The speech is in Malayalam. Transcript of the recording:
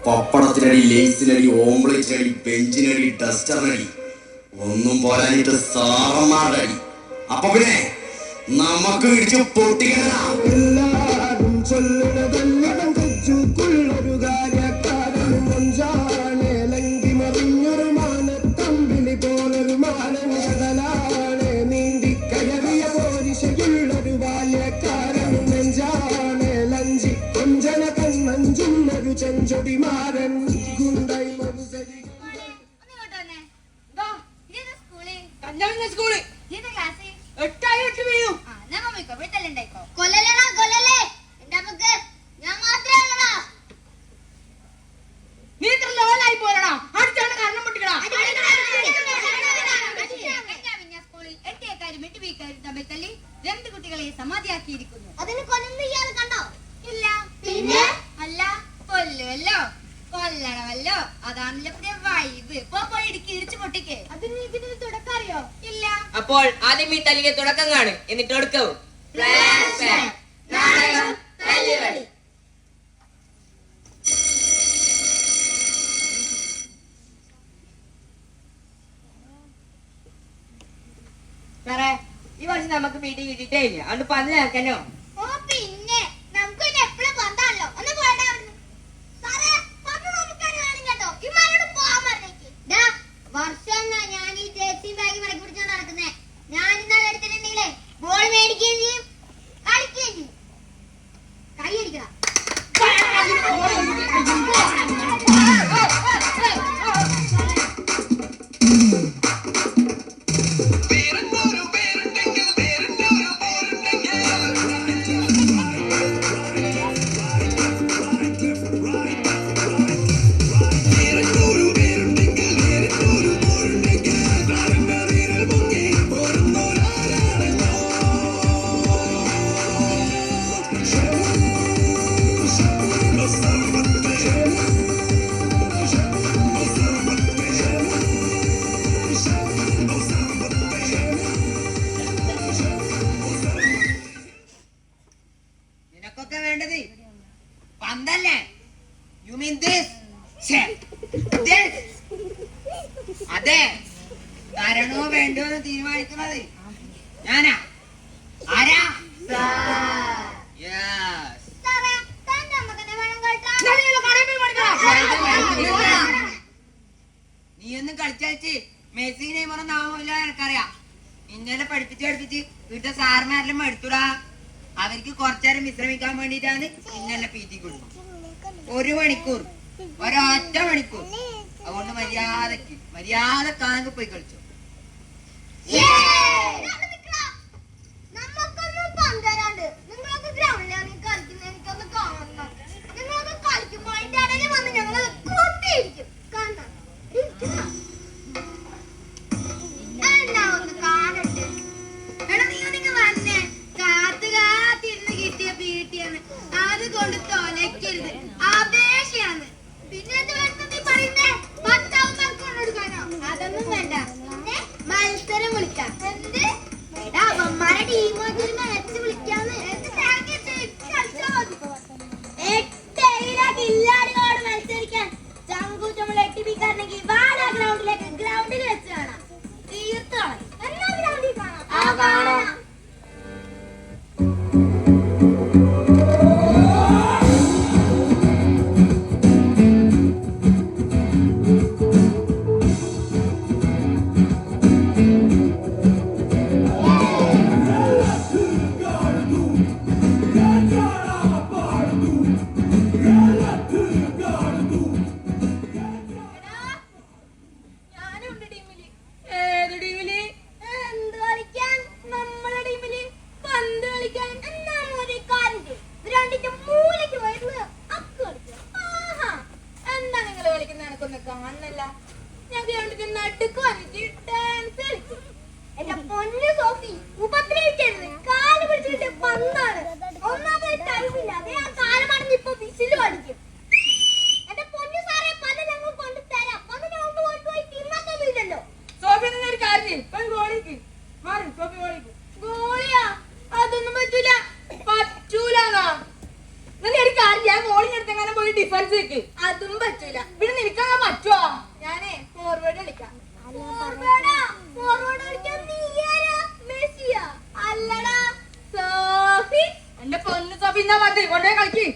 പപ്പടത്തിനടി, ലേസിനടി, ഓംപ്ലേറ്റിനടി, ബെഞ്ചിനടി, ഡസ്റ്ററിനടി, ഒന്നും പോരാനിട്ട് സാറന്മാരുടെ അടി. അപ്പൊ പിന്നെ നമുക്ക് ഇടിച്ച് പൊട്ടിക്കണം. എല്ലാരും ചൊല്ലുന്നതെല്ലാം തെച്ചുക്കുള്ളൊരു കാര്യക്കാരൻ മൊഞ്ചാണ്. ലങ്കി മറിഞ്ഞൊരു മാനത്തമ്പിളി പോലൊരു മാനൻ കടലാണ്. നീന്തി കയറിയ പോരിശയുള്ളൊരു ബാല്യക്കാരൻ നെഞ്ചാണ്. ലഞ്ചി കൊഞ്ചന കണ്ണഞ്ചുന്നൊരു ചെഞ്ചൊടിമാരൻ ഗുണ്ടൈ മനുസരി. രണ്ട് കുട്ടികളെ സമാധിയാക്കിയിരിക്കുന്നു. അതിന് കൊല്ലുന്ന ഇയാൾ കണ്ടോ? ഇല്ല. പിന്നെ അല്ല, കൊല്ലുമല്ലോ, കൊല്ലണമല്ലോ. അതാണല്ലോ പുതിയ വൈബ്. പോയി ഇടുക്കി ഇടിച്ചു പൊട്ടിക്കേ. അതിന് ഇതിന് തുടക്കം അറിയോ? ഇല്ല. അപ്പോൾ ആദ്യം ഈ തല്ലിയെ തുടക്കം കാണും, എന്നിട്ട് ഒടുക്കവും. സാറേ, ഈ വർഷം നമുക്ക് പീട്ടി കിട്ടിയിട്ടേ ഇല്ല, അതുകൊണ്ട് പന്ത് നടക്കണോ? ഓ പിന്നെ നമുക്ക് എപ്പോഴും പന്താണല്ലോ. ഒന്ന് പോയടാ അവിടുന്ന്. സാറേ, പന്ത് നമുക്കാണ് വേണം കേട്ടോ. ഇമാരോട് പോവാൻ പറഞ്ഞേക്ക്. വർഷം ഞാൻ ഈ ജേഴ്സി ബാഗ് മടക്കി പിടിച്ചോണ്ട് നടക്കുന്നേ. ഞാൻ ഇന്നാൾ എടുത്തിട്ടുണ്ടെങ്കിലേ ബോൾ മേടിക്കുകയും ചെയ്യും, കളിക്കുകയും ചെയ്യും. കൈ അടിക്കണം. നിനക്കൊക്കെ വേണ്ടത് പന്തല്ലേ? You mean this? അതെ, തരണോ വേണ്ടോ എന്ന് തീരുമാനിക്കുന്നത് ഞാനാ. ആരാ? നീ ഒന്നും കളിച്ചടിച്ച് മെസ്സി നെയ്മറൊന്നും ആവില്ല, എനിക്കറിയാം. ഇന്നലെ പഠിപ്പിച്ച് വീട്ടിലെ സാറിനാരെല്ലാം എടുത്തുടാ. അവർക്ക് കുറച്ചേരം വിശ്രമിക്കാൻ വേണ്ടിട്ടാണ് ഇന്നലെ പീറ്റി കൊടുക്കുന്നത്. 1 മണിക്കൂർ, ഒരൊറ്റ മണിക്കൂർ. അതുകൊണ്ട് മര്യാദക്കാണെങ്കിൽ പോയി കളിച്ചു. മത്സരം വിളിക്കാം. എന്ത് അവന്മാരെ ടീം വിളിക്കാന്ന് കില്ലാടികളോട് മത്സരിക്കാൻ ചങ്കൂറ്റമുള്ള 8 ബിക്കാരനെങ്കിൽ വാല ഗ്രൗണ്ടിൽ വെച്ച് കാണാം. തീർത്ത് എന്നാ ഗ്രൗണ്ടിൽ കാണാം. എന്റെ പൊന്നു സോഫി, ഉപദ്രവിക്കരുത്. കാല് പിടിച്ചിട്ട് പന്താണ്. ഒന്നാമത് ടൈമില്ല. അതേ ആ കാലമാണെന്ന് ഇപ്പൊ വിസിലും അടിക്കും. എന്റെ പൊന്നു സാറേ, പല ഞങ്ങൾ കൊണ്ട് തരാം. പല ഞങ്ങൾ പോയി തിന്നത്തൊന്നുമില്ലല്ലോ. സോഫി ഒരു കാര്യം ഗോളിയാ? അതൊന്നും പറ്റൂല. പറ്റൂലാണോ? ഒരു കാര്യം, ഞാൻ മോളിങ് എടുത്തെങ്ങനെ പോയി ഡിഫൻസ് വെക്ക്. അതും പറ്റൂല. പിന്നെ നിനക്കങ്ങനെ പറ്റുവോ? ഞാനേ ഫോർവേഡ് കളിക്കാം. അല്ലടാ സോഫി. എന്റെ പൊന്നു സോഫി എന്നാ മതി കൊണ്ടേ കളിക്ക്.